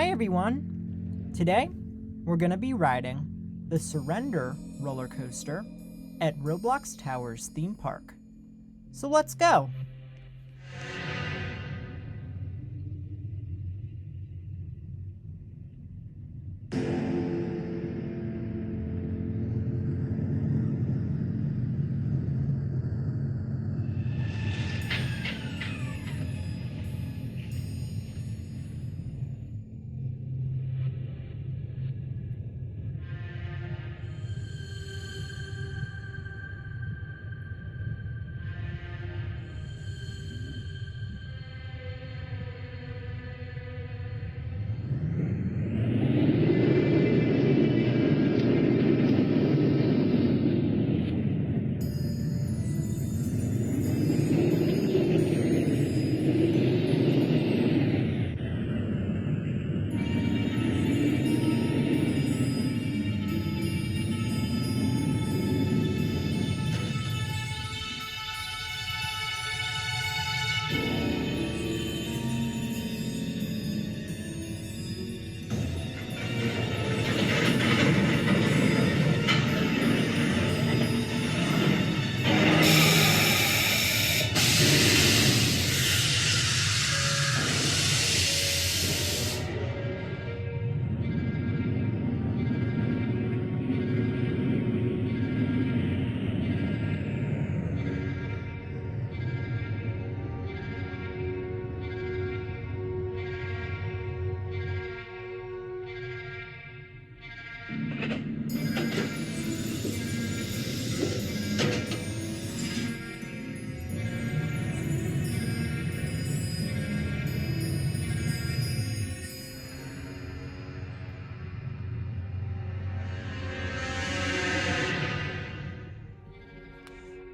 Hi everyone! Today, we're going to be riding the Surrender roller coaster at Roblox Towers Theme Park. So let's go!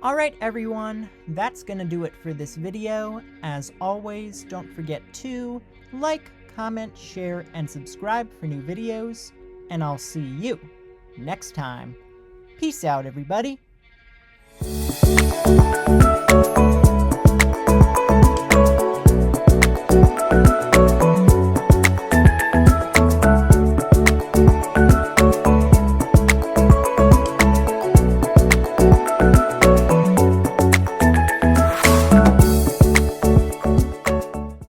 Alright everyone, that's gonna do it for this video. As always, don't forget to like, comment, share, and subscribe for new videos, and I'll see you next time. Peace out everybody!